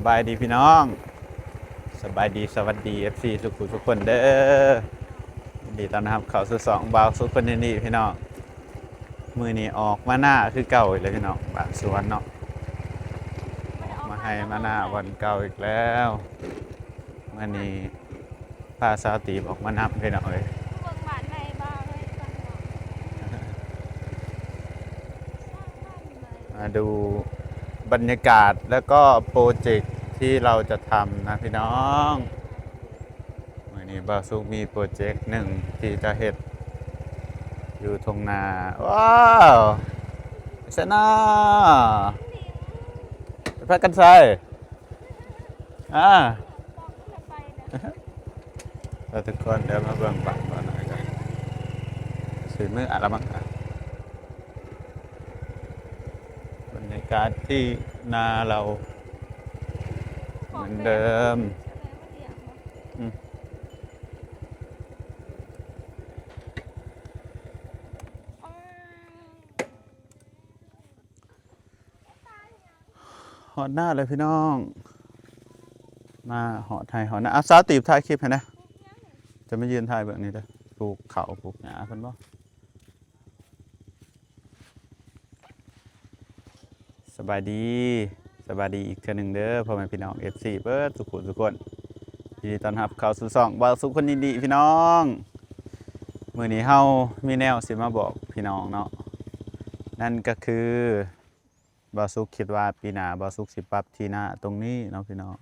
บายดีพี่น้องสบายดีสวัสดี FC ทุกคนเด้อดีตอนนะครับเขาสู่สองบาวสุคนนี่พี่น้องมือนี้ออกมาหน้าคือเก่าอีกแล้วพี่น้องบ้านสวนเนาะมาให้มาหน้าวันเก่าอีกแล้วมื่อนี้พาสาวตีออกมานับพี่น้องเลยมาดูบรรยากาศแล้วก็โปรเจกต์ที่เราจะทำนะพี่น้องวันนี้บาซุกมีโปรเจกต์หนึ่งที่จะเฮ็ดอยู่ทงนาว้าวเสนาไปพักกันใส่เราทุกคนเดี๋ยวมาเบิ่งบัตรก่อนหน่อยกันสีมืออะไรมั้งบรรยากาศที่นาเราเหมือนเดิมหอดหน้าเลยพี่น้องมาหอดไทยหอดหน้าสาวตีบถ่ายคลิปเห็นไหมจะไม่ยืนถ่ายแบบนี้เลยปลูกเขาปลูกหญ้าเพิ่นบ่สบายดีอีกเทื่อหนึ่งเด้อพ่อแม่พี่น้อง FC เบิดทุกคนยินดีต้อนรับเข้าสู่ช่องบ่าวสุขคนดีๆพี่น้องมื้อนี้เฮามีแนวสิมาบอกพี่น้องเนาะนั่นก็คือบ่าวสุขคิดว่าปีหน้าบ่าวสุขสิปรับที่หน้าตรงนี้เนาะพี่น้อง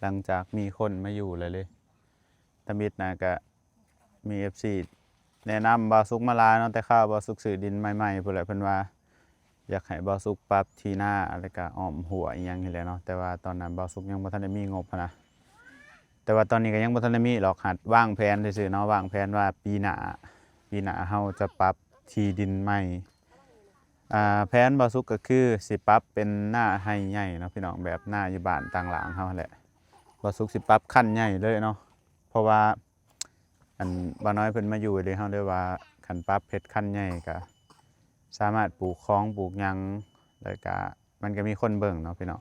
หลังจากมีคนมาอยู่เลยตะมิดนะก็มี FC แนะนำบ่าวสุขมาลาเนาะแต่ข้าวบ่าวสุขซื้อดินใหม่ๆพุ่นแหละเพิ่นว่าอยากให้บ่าวสุขปรับที่หน้าอะไรก็อ้อมหัวอีหยังนี่แหละเนาะแต่ว่าตอนนั้นบ่าวสุขยังบ่ทันได้มีงบนะแต่ว่าตอนนี้ก็ยังบ่ทันได้มีหรอกหัดวางแผนซื่อๆเนาะวางแผนว่าปีหน้าเฮาจะปรับที่ดินใหม่แผนบ่าวสุขก็คือสิปรับเป็นหน้าไร่ใหญ่เนาะพี่น้องแบบหน้าอยู่บ้านต่างหลังเฮาแหละบ่าวสุขสิปรับคันใหญ่เลยเนาะเพราะว่าอันบ่าวน้อยเพิ่นมาอยู่เลยเฮาเลยว่าคันปรับเฮ็ดคันใหญ่ก็สามารถปลูกของปลูกหยังแล้วก็มันก็มีคนเบิ่งเนาะพี่น้อง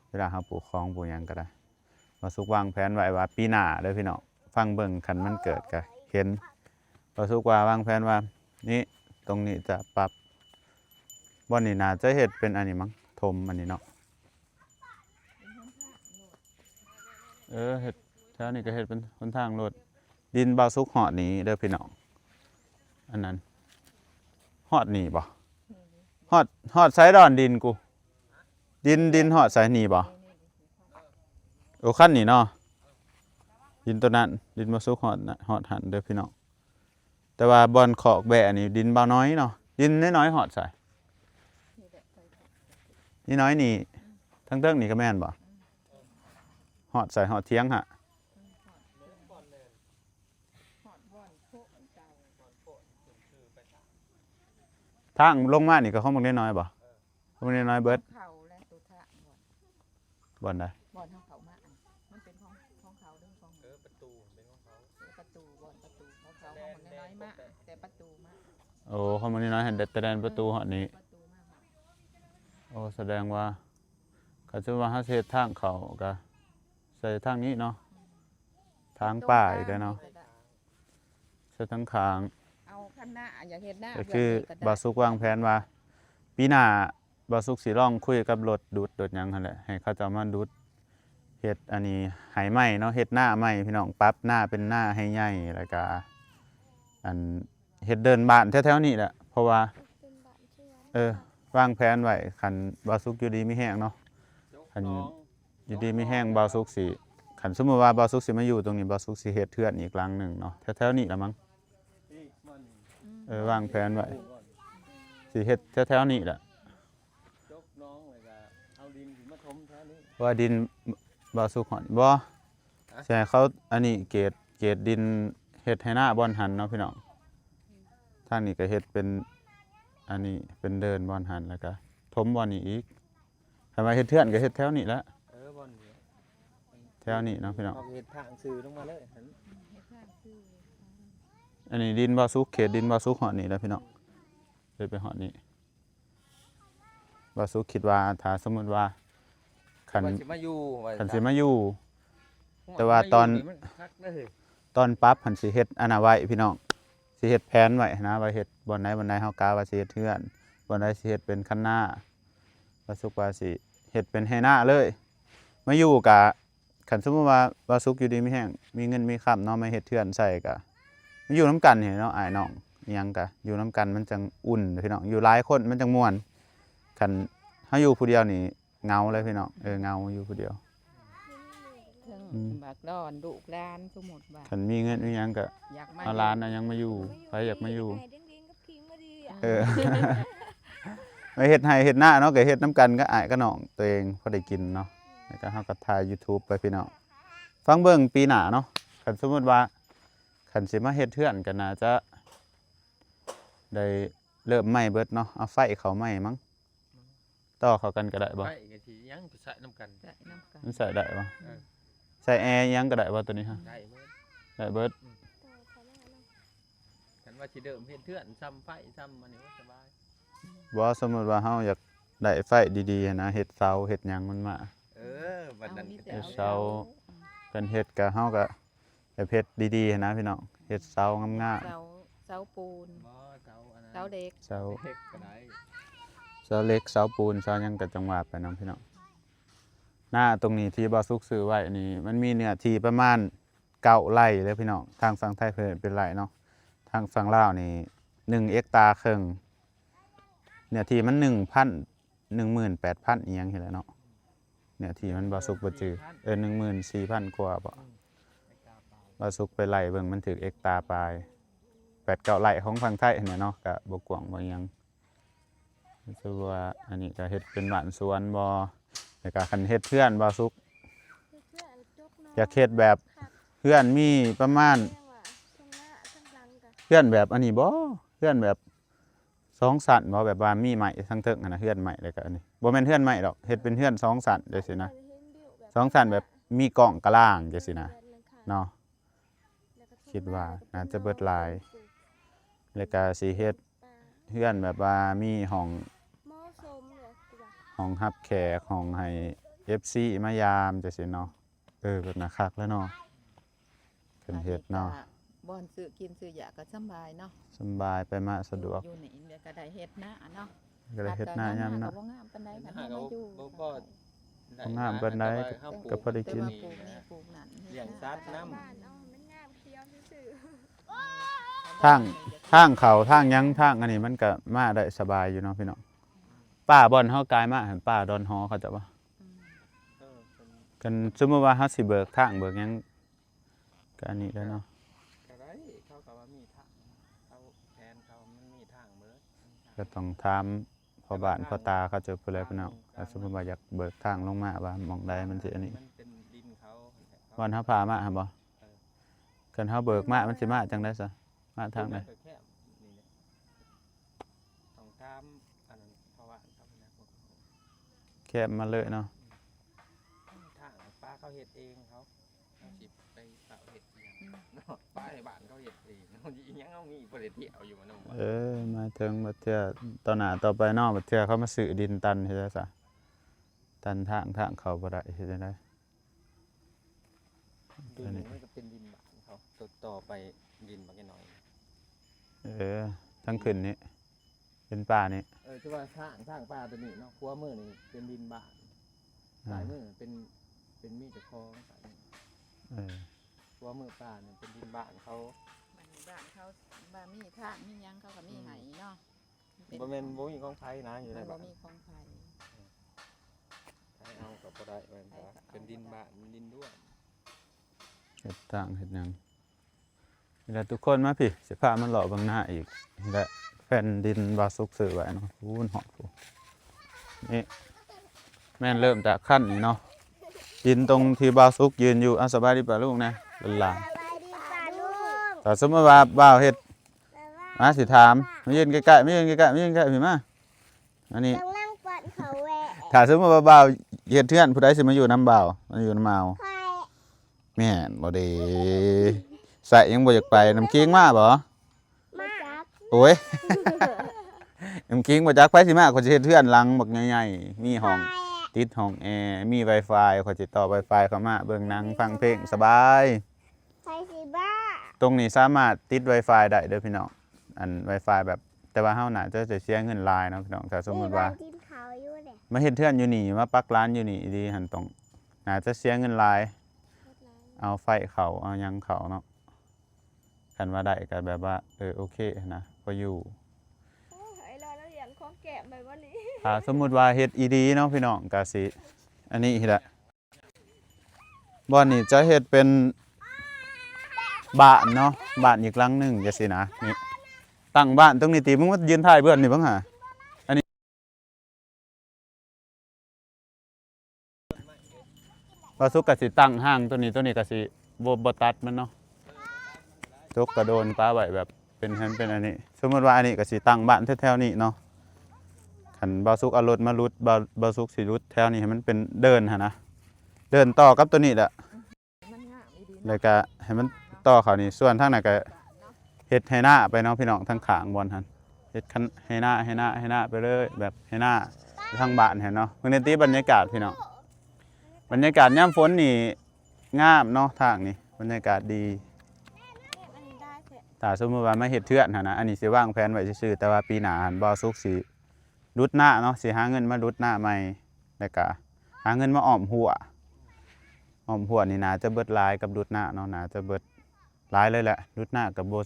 เวลาเฮาปลูกของปลูกหยังก็ได้บ่าวสุขวางแผนไว้ว่าปีหน้าเด้อพี่น้องฟังเบิ่งคันมันเกิดก็เห็นบ่าวสุขว่าวางแผนว่านี่ตรงนี้จะปรับบ่อนนี่น่าจะเฮ็ดเป็นอันนี้มั้งถมอันนี้เนาะเฮ็ดแถวนี้ก็เฮ็ดเป็นหนทางรถดินบ่าวสุขฮอดนี้เด้อพี่น้องอันนั้นฮอดนี่บ่ฮอดไสดอนดินกูดินฮอดไสนี่บ่โอ้คันนี่เนาะดินตัวนั้นดินบ่าวสุขฮอดหันเด้อพี่น้องแต่ว่าบ่อนขอกแบะนี่ดินบ่าวน้อยเนาะดินน้อยๆฮอดไสนี่น้อยนี่ทั้งเทิงนี่ก็แม่นบ่ฮอดไสฮอดเถียงฮะทางลงมานี่ก็ของบักน้อยๆบ่ของบักน้อยๆเบิดบ่อนใดบ่อนของเขามามันเป็นของเขาเรื่องของประตูเป็นของเขาประตูบ่อนประตูของเขาของมันน้อยมากแต่ประตูมากโอ้ของบักน้อยๆเห็นแต่แดนประตูฮอดนี้โอ้แสดงว่าก็จะว่าเฮาสิเฮ็ดทางเข้าก็ใส่ทางนี้เนาะทางป่าอีกแล้วเนาะใส่ทางข้างเอาข้างหน้าอยากเฮ็ดหน้าก็คือบ่าวสุขวางแผนว่าปีหน้าบ่าวสุขสิลองคุยกับรถดูดหยังหั่นแหละให้เขาเจ้ามาดูดเฮ็ดอันนี้ไหใหม่เนาะเฮ็ดหน้าใหม่พี่น้องปรับหน้าเป็นหน้าให้ใหญ่แล้วก็อันเฮ็ดเดินบ้านแถวๆนี้แหละเพราะว่าวางแผนไว้คันบ่าวสุขอยู่ดีมีแฮงเนาะคันอยู่ดีมีแฮงบ่าวสุขสิคันสมมุติว่าบ่าวสุขสิมาอยู่ตรงนี้บ่าวสุขสิเฮ็ดเทือนอีกหลังนึงเนาะแถวๆนี้ล่ะมั้งวางแผนไว้สิเฮ็ดแถวๆนี้แหละว่าดินบ่าวสุขฮอดบ่ใช่เขาอันนี้เกรดดินเฮ็ดให้หน้าบ่อนหันเนาะพี่น้องทางนี้ก็เฮ็ดเป็นอันนี้เป็นเดินบ่อนหันแล้วก็ถมบ่อนนี้อีกถ้าว่าเฮ็ดเทือนก็เฮ็ดแถวนี้แหละบ่อนแถวนี้เนาะพี่น้องเฮ็ดทางซื่อลงมาเลยอันนี้ดินบ่าวสุขเขตดินบ่าวสุขฮอดนี่แหละพี่น้องเลยไปฮอดนี่บ่าวสุขคิดว่าถ้าสมมุติว่า คัน ว่าสิมาอยู่ว่า คันสิมาอยู่ แต่ว่าตอน มันคักเด้อ ตอนปรั๊บหันสิเฮ็ดอันน่ะไว้พี่น้องสิเฮ็ดแผนไว้นะว่าเฮ็ดบ่อนไหนเฮากะว่าสิเฮ็ดเฮือนบ่อนใดสิเฮ็ดเป็นคันนาว่าสุกว่าสิเฮ็ดเป็นให้หน้าเลยมาอยู่กะคันสมมุติว่าสุกอยู่ดีมีแห้งมีเงินมีค่ำเนาะมาเฮ็ดเฮือนใส่กะมาอยู่นํกันนี่เนาะอ้ายน้องอิหยังกะอยู่นํกันมันจังอุ่นพี่น้องอยู่หลายคนมันจังม่วนคันเฮาอยู่ผู้เดียวนี่เหงาเลยพี่น้องเหงาอยู่ผู้เดียว ถึงบักดอนดุกหลานสมมุติว่า คันมีเงินมีหยังก็ อยากมา เอาหลานน่ะยังมาอยู่ใครอยากมาอยู่ ให้เด้งๆกับคิงมาดีอ่ะ ไปเฮ็ดให้เฮ็ดหน้าเนาะก็เฮ็ดน้ำกันก็อ้ายก็น้องตัวเองพอได้กินเนาะแล้วก็เฮาก็ถ่าย YouTube ไปพี่น้องฟังเบิ่งปีหน้าเนาะคันสมมุติว่าคันสิมาเฮ็ดเทือนก็น่าจะได้เริ่มใหม่เบิดเนาะเอาไฟเข้าใหม่มั้งต่อเข้ากันก็ได้บ่ ไปก็สิยังไปใส่น้ำกัน ใส่น้ำกัน มันใส่ได้บ่ เออ ใส่แอร์ยังก็ได้บ่ตัวนี้ฮะ ได้เบิด ได้เบิด ต่อเขาหน้าเนาะ กันว่าสิเดิมเฮ็ดเทือนซ้ำไฟซ้ำอันนี้ว่าสบาย บ่สมมุติว่าเฮาอยากได้ไฟดีๆนะเฮ็ดเสาเฮ็ดหยังมันมา บัดนั้น มี ก็ แต่ จะ เสา เพิ่นเฮ็ดก็เฮาก็แบบเฮ็ดดีๆนะพี่น้องเฮ็ดเสางาม เสาปูน บ่เสาอันนั้น เสาเด็ก ๆเสา เฮ็ดก็ได้ เสาเล็กเสาปูนเสาหยังก็จังหวะไปนํพี่น้องหน้าตรงนี้ที่บ่สุกซื้อไว้นี่มันมีเนื้อที่ประมาณ9ไร่เลยพี่น้องทางฝั่งไทยเพิ่นเป็นไร่เนาะทางฝั่งลาวนี่1เอกตาร์ครึ่งเนื้อที่มัน 18,000อีหยังนี่แหละเนาะเนื้อที่มันบ่สุกบ่จือ14,000 กว่าบ่บ่สุกไปไล่เบิ่งมันถึกเอกตาร์ปลาย8-9ไร่ของฝั่งไทยเนี่ยเนาะก็บ่กว้างบ่หยังรู้สึกว่าอันนี้ก็เฮ็ดเป็นบ้านสวนบ่แล้วก็คันเฮ็ดเพื่อนบ่สุก เพื่อนจกเนาะ อยากเฮ็ดแบบเพื่อนมีประมาณ แม่งว่าข้างหน้าข้างหลังก็ เพื่อนแบบอันนี้บ่เพื่อนแบบ2ชั้นบ่แบบว่ามีไม้ทั้งเทิงอะนะเพื่อนไม้แล้วก็อันนี้บ่แม่นเพื่อนไม้ดอกเฮ็ดเป็นเพื่อน2ชั้นจังซี่นะ เห็นวิวแบบ 2ชั้นแบบมีกล่องกลางจังซี่นะ เดือหงค่ะ เนาะ แล้วก็ทุ่ง คิดว่า นา น่าจะเบิดหลาย แล้วก็สิเฮ็ด ป่า เพื่อนแบบว่ามีห้อง เหมาะสมเลยกูว่า ห้องรับแขกห้องให้ FC มายามจังซี่เนาะแบบน่าคักแล้วเนาะเพิ่นเฮ็ดเนาะ บ่อนซื้อกินซื้ออยากก็สำบายเนาะ สำบายไปมาสะดวก อยู่นี่เดี๋ยวก็ได้เฮ็ดนะเนาะ ก็ได้เฮ็ดหน้ายามเนาะ ก็บ่งามปานใดคัน หา เฮา ก็ มาอยู่ บ่พอได้ งามปานใด แต่ว่าเฮาปลู ก็พอได้กิน แต่ว่าปลูกนี่ปลูกนั่น เลี้ยงสัตว์น้ำ บ้านเอามันงามเคี้ยวซื่อ ทางเขาทางหยังทางอันนี้มันก็มาได้สบายอยู่เนาะพี่น้องป้าบ่อนเฮากายมาเห็นป้าดอนฮอเขาจะว่า เออเป็น กันสมมุติว่าเฮาสิเบิกทางเบิกหยังก็อันนี้ได้เนาะ ก็ได้เขาก็ว่ามีทางเขาแผนเขามันมีทางเบิด ก็ต้องถามพ่อบ้านพ่อตาเขาเจอผู้ใดพี่น้องถ้าสมมุติว่าอยากเบิกทางลงมาว่าหม่องใดมันสิอันนี้ มันเป็นดินเขา วันเฮาพามาหั่นบ่คันเฮาเบิกมามันสิมาจังได๋ซะมาทางใด แคบนี่แหละต้องตามอันนั้นเพราะว่าเขาเป็นนัก แคบมาเลยเนาะ ทางป้าเขาเฮ็ดเองเขาสิไปเสาเฮ็ดเองเนาะป้าในบ้านเขาเฮ็ดเองเนาะอีหยังเอามีบ่ได้เที่ยวอยู่มันเนาะ มาถึงบัดเทื่อต่อหน้าต่อไปเนาะบัดเทื่อเขามาซื้อดินตันเฮ็ดจังซะตันทางเขาบ่ได้เฮ็ดจังได๋ ดินมันก็เป็นดินบ้านเขาต่อไปดินบางหน่อย ทั้งขึ้นนี้เป็นป่านี่ ที่ว่าทางป้าตัวนี้เนาะครัวมือนี่เป็นดินบ้านสายมือเป็นมีดตะคองสายมือ เออ ครัวมือป้าเนี่ยเป็นดินบ้านเขา บ้านเขาบ้านมีทางมีหยังเขาก็มีให้เนาะ บ่แม่นบ่มีของไผนะอยู่ใน มันบ่ บ้าน มีของไผ ใช้เอาก็บ่ได้แม่นบ่เป็นดินบ้านดินด้วง เฮ็ดทางเฮ็ดหยังนี่แหละทุกคนมาพี่สิพามันเลาะเบิ่งหน้าอีกนี่แหละแผ่นดินบาสุกซื้อไว้เนาะพูนฮอดพูนี่แม่นเริ่มจากขั้นนี้เนาะดินตรงที่บาสุกยืนอยู่สบายดีป่ะลูกนะหลาน ๆสบายดีป่าลูก แต่สมมติว่าบ่าวเฮ็ด แต่ว่า มาสิถามมายืนใกล้ๆมายืนใกล้ๆมายืนใกล้พี่มาอันนี้ ต้องนั่งก่อนเขาแหวะ ถ้าสมมติว่าบ่าวเฮ็ดเทือนผู้ใดสิมาอยู่นำบ่าวมาอยู่นำบ่าว ใคร แม่นบ่ได้ใส่ยังบ่อยากไปน้ำเคียงมาบ่ มาจัก โอ้ย น้ำเคียงบ่จักไปสิมาก็สิเฮ็ดเทือนหลังบักใหญ่ๆมีห้อง ใคร ติดห้องแอร์มี Wi-Fi ขอยสิต่อ Wi-Fi เข้ามาเบิ่งหนังฟังเพลงสบาย ใส่สีบ้า ตรงนี้สามารถติด Wi-Fi ได้เด้อพี่น้องอัน Wi-Fi แบบแต่ว่าเฮาน่าจะเสียเงินหลายเนาะพี่น้องถ้าสมมุติว่า กินเขาอยู่เด็ก มาเฮ็ดเทือนอยู่นี่มาปักร้านอยู่นี่ดีหันต้องน่าจะเสียเงินหลาย เอาไฟเขาเอาหยังเขาเนาะคันว่าได้ก็แบบว่าโอเคนะพออยู่ ไอ้รอแล้วอย่างของแกะไปวันนี้ ถ้าสมมุติว่าเฮ็ดอีดีเนาะพี่น้องก็สิอันนี้แหละบ่อนนี่จะเฮ็ดเป็นบ้านเนาะบ้านอีกหลังหนึงจังซี่นะนี่ตั้งบ้านตรงนี้ติมึงมายืนถ่ายเบิ่นนี่เบิ่งหาอันนี้ว่าสุกก็สิตั้งห้างตัวนี้ก็สิบ่ตัดมันเนาะจกกระโดนปลาไว้แบบเป็นเป็นอันนี้สมมุติว่าอันนี้ก็สิตั้งบ้านแถวๆนี้เนาะคันบ่าวสุกเอารถมารุดบ่าวสุกสิรุดแถวนี้ให้มันเป็นเดินหั่นนะเดินต่อกับตัวนี้แหละ มันงามอีดี แล้วก็ให้มันต่อเขานี่ส่วนทางนั้นก็เฮ็ดให้หน้าไปเนาะพี่น้องทางขางบอลหั่นเฮ็ดคันให้หน้าไปเลยแบบให้หน้าทางบ้านเห็นเนาะเพิ่นติบรรยากาศพี่น้องบรรยากาศยามฝนนี่งามเนาะทางนี้บรรยากาศดีถ้าสมมุติว่ามาเฮ็ดเทือนหั่นนะอันนี้สิวางแผนไว้ซื่อๆแต่ว่าปีหน้าหั่นบ่สุกสิรุดหน้าเนาะสิหาเงินมารุดหน้าใหม่แล้วก็หาเงินมาอ้อมหัวนี่น่าจะเบิดหลายกับรุดหน้าเนาะน่าจะเบิดหลายเลยแหละรุดหน้ากับบ่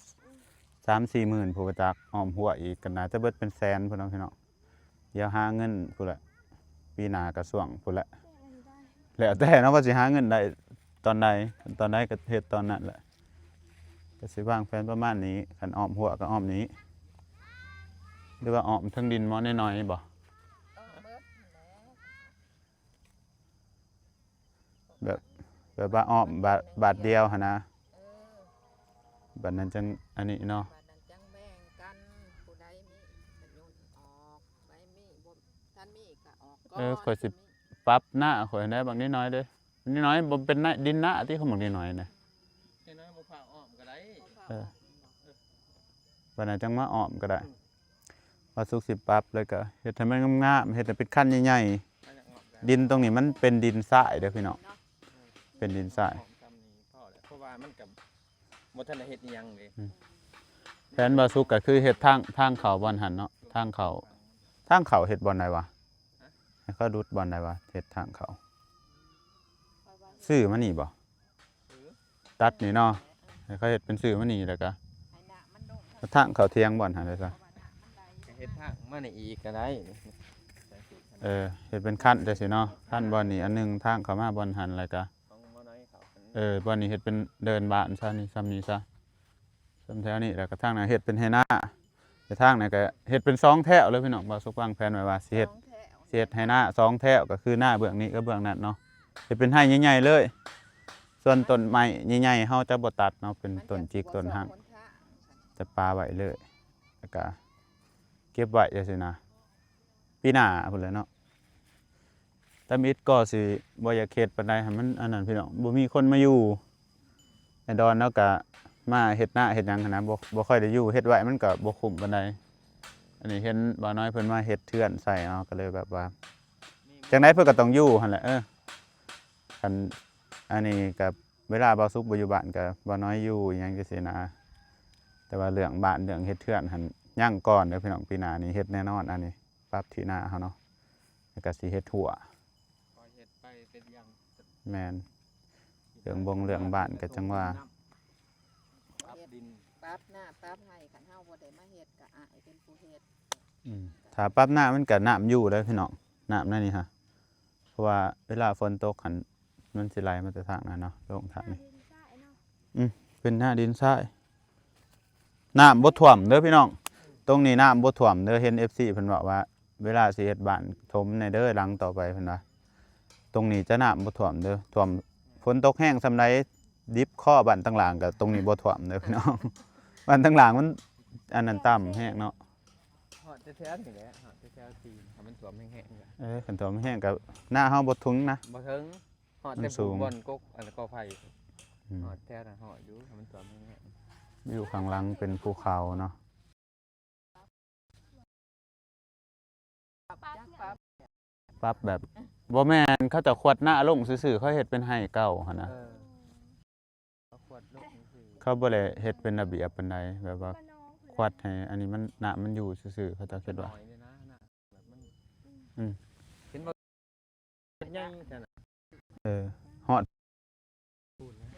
3-4 หมื่นผู้ประจักษ์อ้อมหัวอีกก็น่าจะเบิดเป็นแสนพุ่นเนาะพี่น้องเดี๋ยวหาเงินพุ่นละปีหน้าก็ช่วงพุ่นละแล้วแต่เนาะว่าสิหาเงินได้ตอนใดก็เฮ็ดตอนนั้นแหละก็สิวางแผนประมาณนี้คันอ้อมหัวก็อ้อมนี้หรือว่าอ้อมเทิงดินมอน้อยๆบ่แบบว่าอ้อมบาทเดียวหั่นนะบัดนั้นจังอันนี้เนาะ บาดนั้นจังแบ่งกันผู้ใดมีก็โยนออกใบมีบ่ท่านมีก็ออกก่อน ข่อยสิปรับหน้าข่อยได้บางนิดน้อยเด้อนิดน้อยบ่เป็นหน้าดินหน้าที่เขาบอกนิดน้อยนะ แค่นั้นบ่พาอ้อมก็ได้ บัดนั้นจังมาอ้อมก็ได้ว่าสุกสิปรับเลยก็เฮ็ดให้มันงามๆเฮ็ดให้เป็นขั้นใหญ่ๆดินตรงนี้มันเป็นดินทรายเด้อพี่น้องเป็นดินทราย อ้อมซ้ำนี้พอแล้วเพราะว่ามันกับบ่ทันได้เฮ็ดอิหยังเลย แผนว่าสุกก็คือเฮ็ดทางเขาบ่อนหันเนาะทางเขาเฮ็ดบ่อนใดวะให้เขาดุดบ่อนใดวะเฮ็ดทางเขาซื้อมานี่บ่ตัดนี่เนาะให้เขาเฮ็ดเป็นซื้อมานี่แล้วก็ ให้หน้ามันโดน ทางเขาเทียงบ่อนหันเลยซะ เฮ็ดทางมานี่อีกก็ได้ เฮ็ดเป็นขั้นจังซี่เนาะขั้นบ่อนนี่อันหนึงทางเข้ามาบ่อนหันแล้วก็ ของบ่น้อยเขา บ่อนนี้เฮ็ดเป็นเดินบ้านซะนี่ซ้ำนี้ซะซ้ำแถวนี้แล้วก็ทางนั้นเฮ็ดเป็นให้หน้าแต่ทางนั้นก็เฮ็ดเป็น2แถวเลยพี่น้องบ่สุกวางแผนไว้ว่าสิเฮ็ดให้หน้า2แถวก็คือหน้าเบื้องนี้กับเบื้องนั้นเนาะเฮ็ดเป็นให้ใหญ่ๆเลย ส่วนต้นไม้ใหญ่ๆเฮาจะบ่ตัดเนาะเป็นต้นจิกต้นหางจะปาไว้เลยแล้วก็เก็บไว้จังซี่นะปีหน้าพุ่นแหละเนาะตามิดก็สิบ่อยากเฮ็ดปานใดให้มันอันนั้นพี่น้องบ่มีคนมาอยู่ไอ้ดอนแล้วก็มาเฮ็ดหน้าเฮ็ดหยังหั้นนะบ่ค่อยได้อยู่เฮ็ดไว้มันก็บ่คุ้มปานใดอันนี้เห็นบ่าวน้อยเพิ่นมาเฮ็ดเทือนใส่เนาะก็เลยแบบว่าจังได๋เพิ่นก็ต้องอยู่หั่นแหละคันอันนี้ก็เวลาบ่าวสุกบ่อยู่บ้านก็บ่าวน้อยอยู่อิหยังจังซี่นะแต่ว่าเรื่องบ้านเรื่องเฮ็ดเทือนหั่นยังก่อนเด้อพี่น้องปีหน้านี้เฮ็ดแน่นอนอันนี้ปรับที่หน้าเฮาเนาะแล้วก็สิเฮ็ดทั่ว พอเฮ็ดไปเป็นอย่าง แม่นเรื่องบ้านก็จังว่า ปรับดิน ปรับหน้าปรับให้คันเฮาบ่ได้มาเฮ็ดก็อายเป็นผู้เฮ็ด ถ้าปรับหน้ามันก็น้ำอยู่เด้อพี่น้องน้ำนั่นนี่ฮะเพราะว่าเวลาฝนตกหันมันสิไหลมาแต่ทางนั้นเนาะลงทางนี้เป็นหน้าดินทรายน้ำบ่ท่วมเด้อพี่น้องตรงนี้น้ำบ่ท่วมเด้อเห็น FC เพิ่นบอกว่าเวลาสิเฮ็ดบ้านถมในเด้อหลังต่อไปเพิ่นว่าตรงนี้จะน้ำบ่ท่วมเด้อท่วมฝนตกแห้งซำใดดิบข้อบ้านต่างหลังก็ตรงนี้บ่ท่วมเด้อพี่น้อง บ้านต่างหลังมันอันนั้นต่ำแห้งเนาะ ฮอดแท้ๆนี่แหละฮอดแท้ๆตีนให้มันท่วมแห้งๆก็ คันท่วมแห้งก็หน้าเฮาบ่ถึงนะ บ่ถึงฮอด มั แต่ นสู ปลูก ง บอนกกอันกอไผ่ฮอดแท้น่ะฮอดอยู่ให้มันท่วมแห้ง อยู่ข้างหลังเป็นภูเขาเนาะ ปรับจักปรับ ปรับแบบ บ่แม่นเขาจะขวดหน้าลงซื่อๆเขาเฮ็ดเป็นให้เก่าหั่นนะ เอาขวดลูกนี่คือ เขาบ่ได้เฮ็ดเป็นระเบียบปานใดแบบว่า บ้านน้อง ขวดให้อันนี้มันน้ำมันอยู่ซื่อๆเขาจะคิดว่า หน่อยเนี่ยนะน่ะแบบมัน อืม เห็นบ่เป็นใหญ่แต่น่ะ ฮอด พูดนะ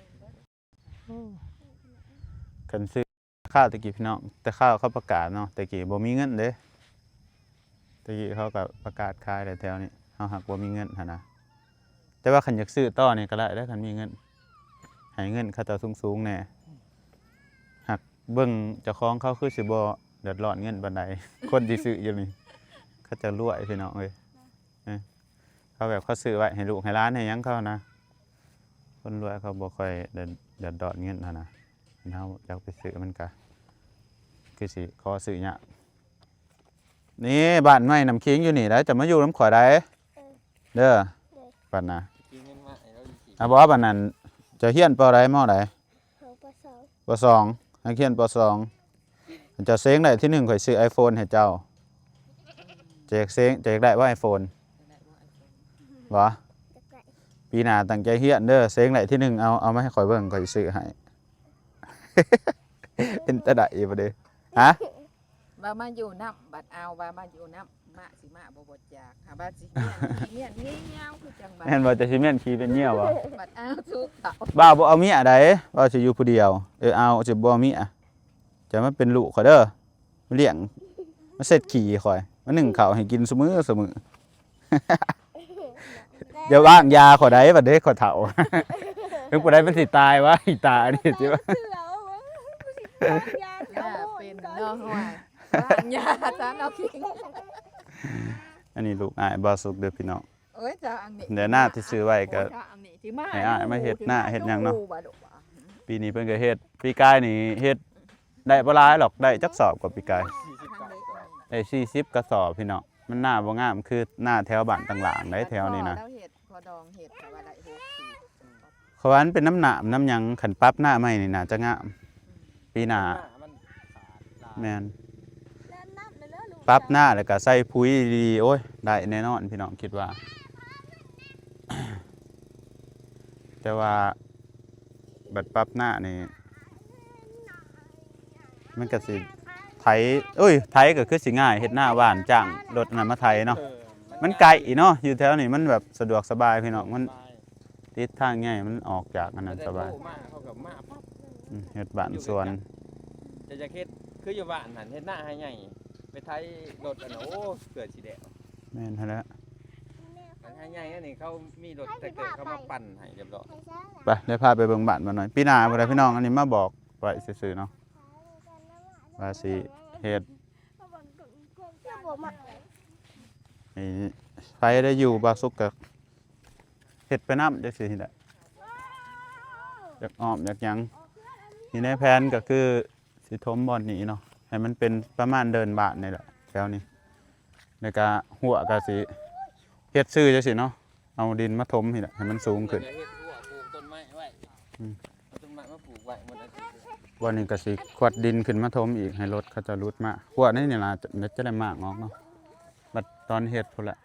กันซื้อข้าวตะกี้พี่น้องแต่ข้าวเขาประกาศเนาะตะกี้บ่มีเงินเด้ตะกี้เขาก็ประกาศขายได้แถวนี้เฮาหักบ่มีเงินหั่นนะแต่ว่าคันอยากซื้อต่อนี่ก็ได้คันมีเงินให้เงินเขาเจ้าสูงๆแน่หักเบิ่งเจ้าของเขาคือสิบ่เดือดร้อนเงินปานใด คนที่ซื้ออยู่นี่เขาจะรวยพี่น้องเอ้ยเขาแบบเขาซื้อไว้ให้ลูกให้หลานให้หยังเขานะคนรวยเขาบ่ค่อยเดือดร้อนเงินหั่นนะเฮาอยากไปซื้อมันก็คือสิขอซื้อยากนี่บ้านใหม่น้ำคิงอยู่นี่แล้วจะมาอยู่น้ำข่อยได้เด้อปัดนะ กินเงินมาให้เราอยู่สิ บอกว่าปัดนั้นจะเฮียนปอใดมอใด ของปสอง ปสองให้เฮียนปสองจะเซ้งได้ที่หนึ่งข่อยซื้อ iPhone ให้เจ้าแจกเซ้งแจกได้ว่า iPhone บ่ จะไก่ ปีหน้าตั้งใจเฮียนเด้อเซ้งได้ที่หนึ่งเอามาให้ข่อยเบิ่งข่อยซื้อให้ เป็นตะได้บ่เด้ฮะ ว่ามาอยู่น้ำบัดเอาว่ามาอยู่น้ำมาสิมาบ่จากหาบัดสิเมียนเงี้ยวคือจังบัด แม่นบ่จะสิเมียนขี้เป็นเหี้ยวบ่ บัดเอาทุกเขา บ้าวบ่เอาเมียใดบ่สิอยู่ผู้เดียวเอาสิบ่เอาเมียจะมาเป็นลูกข่อยเด้อมาเลี้ยงมาเสร็จขี่ข่อยมานึ่งข้าวให้กินซุมื้อ เดี๋ยวว่างยาข่อยได้บัดเด้ข่อยเฒ่า ถึงผู้ใดมันสิตายวะอีตานี่สิว่า เสือวะยา ย่าเป็นเนาะห่วยบ้านยาซะเนาะคิง อันนี้ลูกอ้ายบ่สุกเด้อพี่น้อง เอ้ยจะอันนี้ เดี๋ยวหน้าที่ซื้อไว้ก็ โอ้ยจะอันนี้ที่มา ให้อ้ายมาเฮ็ดหน้าเฮ็ดหยังเนาะ บ่ดุว่ะ ปีนี้เพิ่นก็เฮ็ดปีกายนี่เฮ็ดได้บ่หลายหรอกได้จักสอบกว่าปีกาย 40 บาทก่อน ได้40กระสอบพี่น้องมันหน้าบ่งามคือหน้าแถวบ้านต่างหลังได้แถวนี้นะ แล้วเห็ดพอดองเห็ดแต่ว่าได้6 4 เขาว่ามันเป็นน้ำหนามน้ำหยังขันปรั๊บหน้าใหม่นี่น่าจะงามปีหน้า มันขาดลาย แม่น แล้วน้ำเลยเด้อลูก ปรั๊บหน้าแล้วก็ใส่ปุ๋ยดีๆโอ้ยได้แน่นอนพี่น้องคิดว่า แต่ว่าบัดปรั๊บหน้านี่มันก็สิไถไถก็คือสิง่ายเฮ็ดหน้าบ้านจ้างรถอันนั้นมาไถเนาะมันไกลเนาะอยู่แถวนี้มันแบบสะดวกสบายพี่น้องมันติดทางง่ายมันออกจากอันนั้นสบาย มาเขากับมาปั๊บ เฮ็ดบ้านสวน จะเฮ็ดคืออยู่บ้านหันเฮ็ดหน้าให้ใหญ่ไปไทยรถอันน่ะโอ้เกิดสิแดว แม่นหั่นแหละ อันให้ใหญ่อันนี้เขามีรถแต่เกิดเขามาปั่นให้เรียบร้อย ไปเดี๋ยวพาไปเบิ่งบ้านมาหน่อยปีหน้าบ่ได้พี่น้องอันนี้มาบอกไว้ซื่อๆเนาะว่าสิเฮ็ด จะบอกมา ให้ไฟได้อยู่บ่สุกก็เฮ็ดไปนำจังซี่นี่แหละอยากอ้อมอยากหยังนี่ในแผนก็คือสิถมบ่อนนี้เนาะให้มันเป็นประมาณเดินบ้านนี่แหละแถวนี้แล้วก็หัวก็สิเฮ็ดซื่อจังซี่เนาะเอาดินมาถมนี่แหละให้มันสูงขึ้น เฮ็ดหัวปลูกต้นไม้ไว้ อืม เอาต้นไม้มาปลูกไว้หมดอาทิตย์ วันนี้ก็สิขวดดินขึ้นมาถมอีกให้รถเขาจะรุดมาขวดนี่ล่ะจะได้มากออกเนาะบัดตอนเฮ็ดพุ่นละ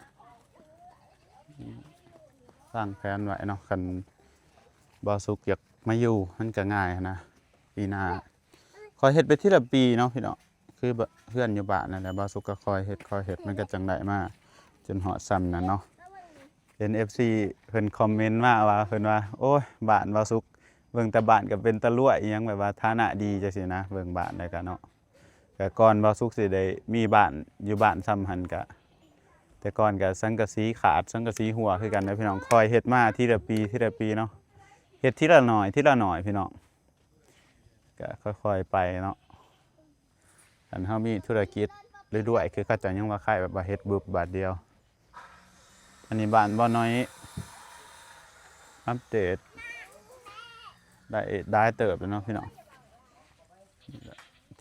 สร้างแผนไว้เนาะคันบ่สุกอยากมาอยู่มันก็ง่ายหั้นนะปีหน้าคอยเฮ็ดไปทีละปีเนาะพี่น้องคือเพื่อนอยู่บ้านนั่นแหละบ่สุกก็คอยเฮ็ดมันก็จังได้มาจนเหาะซ้ำนั่นเนาะเห็น FC เพิ่นคอมเมนต์มาว่าเพิ่นว่าโอ้ยบ้านบ่สุก เบิ่งแต่บ้านก็เป็นตะลุ่ยอิหยังแบบว่าฐานะดีจังซี่นะเบิ่งบ้านได้ก็เนาะแต่ก่อนบ่สุกสิได้มีบ้านอยู่บ้านซ้ำหันก็แต่ก่อนก็สังกะสีขาดสังกะสีหัวคือกันนะพี่น้องคอยเฮ็ดมาทีละปีเนาะเฮ็ดทีละหน่อยพี่น้องก็ค่อยๆไปเนาะคันเฮามีธุรกิจเรื่อยๆคือเขาจะยังว่าคล้ายแบบว่าเฮ็ดบึบบาทเดียวอันนี้บ้านบ่น้อยอัปเดต ได้เติบแล้วเนาะพี่น้อง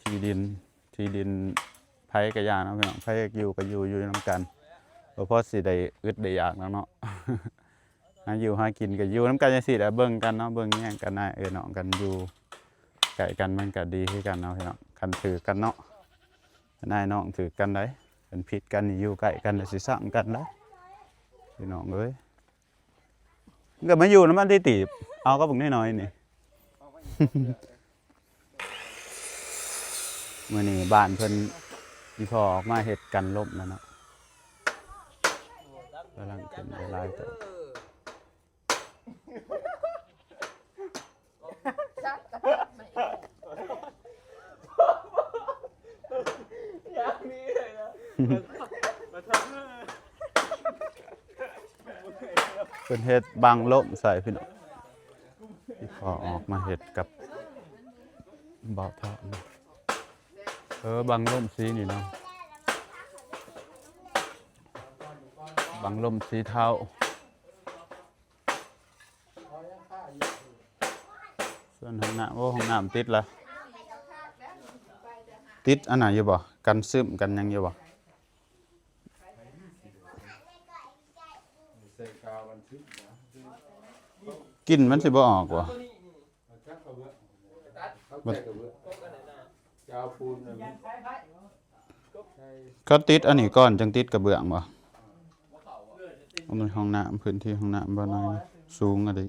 ที่ดินไผกระยาเนาะพี่น้องไผอยู่ก็อยู่นำกันบ่พอสิได้อึดได้อยากแล้วเนาะ หาอยู่หากินก็อยู่นำกันจังซี่แหละเบิ่งกันเนาะเบิ่งแย่งกันได้น้องกันอยู่ใกล้กันมันก็ดีคือกันเนาะพี่น้องคันถือกันเนาะนายน้องถือกันได้เป็นผิดกันนี่อยู่ใกล้กันแล้วสิสร้างกันได้ พี่น้องเอ้ยมันก็มาอยู่น้ำมันที่ตีบเอาก็บึงน้อยๆนี่ มื้อนี้บ้านเพิ่นอีพ่อออกมาเฮ็ดกันลบนั่นเนาะกำลังขึ้นไปลายตัว เพิ่นเฮ็ดบังลมใส่พี่น้องอีพ่อออกมาเฮ็ดกับเบาเท่าบังลมสีนี่เนาะบังลมสีเทาส่วนห้องน้ำห้องน้ำติดละติดอันไหนอยู่บ่กันซึมกันยังอยู่บ่กลิ่นมันสิบ่ออกบ่เขาติดอันนี้ก่อนจังติดกระเบื้องบ่มันห้องน้ำพื้นที่ห้องน้ำบ่น้อยสูงอะดิ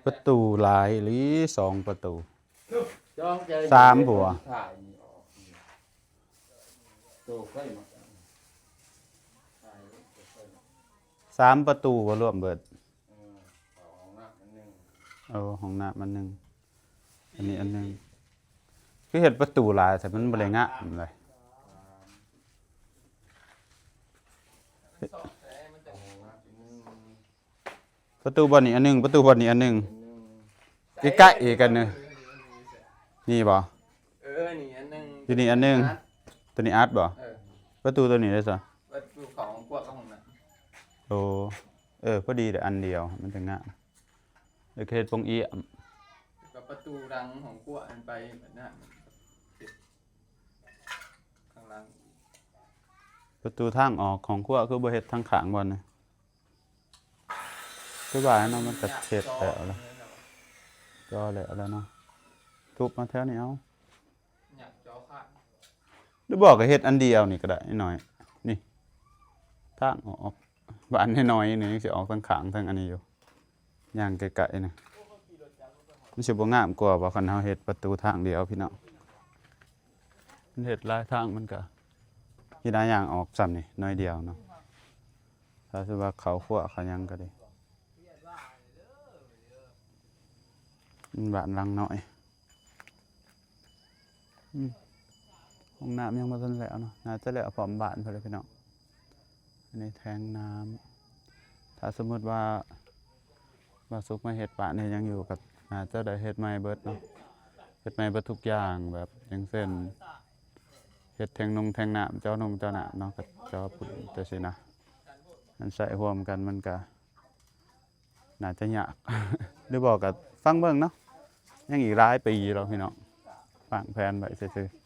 ประตูหลายหรือ2ประตู3บัว3ประตูบ่รวมเบิดห้องน้ำมันหนึ่งอันนี้อันหนึ่งคือเห็ดประตูหลายแต่มันบ่ได้งะเลยประตูบ่อนนี้อันหนึ่งประตูบ่อนนี้อันหนึ่งใกล้ๆอีกอันหนึงนี่บ่นี่อันนึงอยู่นี่อันหนึงตัวนี้อาร์ตบ่ประตูตัวนี้ได้ซะประตูของกวดของนั้นพอดีแต่อันเดียวมันจะงะเดี๋ยวเฮ็ดปงเอี้ยมกับประตูรังของกวดอันไปแบบนั้นข้างหลังประตูทางออกของครัวคือบ่เฮ็ดทางข้างบ่นะคือว่าเนาะมันก็เฮ็ดแล้วล่ะจอแล้วเนาะทุบมาแถวนี้เอาอยากจอขาดหรือบอกก็เฮ็ดอันเดียวนี่ก็ได้หน่อยนี่ทางออกบ้านน้อยๆนี่ยังสิออกทางข้างทางอันนี้อยู่ย่างไกลๆนะมันสิบ่งามกว่าบ่คันเฮาเฮ็ดประตูทางเดียวพี่น้องมันเฮ็ดหลายทางมันก็ที่ได้ย่างออกซ้ำนี่น้อยเดียวเนาะถ้าสิว่าเขาคั่วเขายังก็ได้บ้านหลังน้อยห้องน้ำยังบ่ทันแล้วเนาะน่าจะแล้วพร้อมบ้านพุ่นเลยพี่น้องอันนี้แทงน้ำถ้าสมมุติว่าสุกมาเฮ็ดบ้านนี่ยังอยู่กับน่าจะได้เฮ็ดใหม่เบิดเนาะเฮ็ดใหม่เบิดทุกอย่างแบบอย่างเช่นเฮ็ดแทงน้ำเจ้าน้ำเนาะกับเจ้าปุ่นจังซี่นะมันใส่รวมกันมันก็น่าจะยาก หรือบอกก็ฟังเบิ่งเนาะยังอีกหลายปีแล้วพี่น้องฟังแผนไว้ซื่อๆ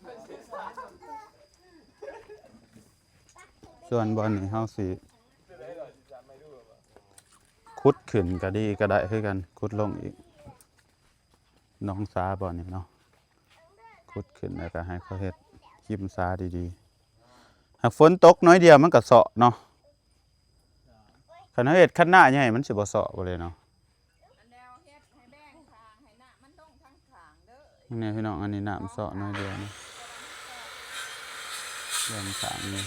ส่วนบ่อนนี้เฮาสิขุดขึ้นก็ดีก็ได้คือกันขุดลงอีกน้องสาบ่อนนี้เนาะขุดขึ้นแล้วก็ให้เขาเฮ็ดคิมซาดีๆหากฝนตกน้อยเดียวมันก็เซาะเนาะคันเฮ็ดคันหน้าใหญ่มันสิบ่เซาะบ่เลยเนาะนี่พี่น้องอันนี้น้ำเซาะน้อยเดียวนะเริ่มขางนี่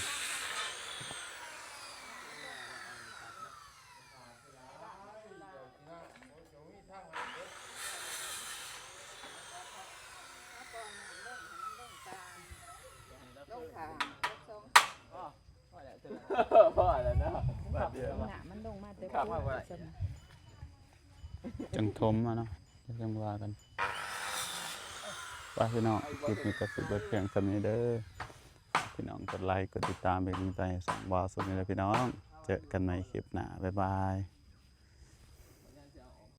พ่อแล้วเนาะมันลงมาแต่ จังทมเนาะจังว่ากันป้าพี่น้องคลิปนี้ก็สิเบิดเพียงเท่านี้เด้อพี่น้องกดไลค์กดติดตามเป็นกำลังใจให้ส่องบ่าวสุดนี่แหละพี่น้องเจอกันใหม่คลิปหน้าบ๊ายบาย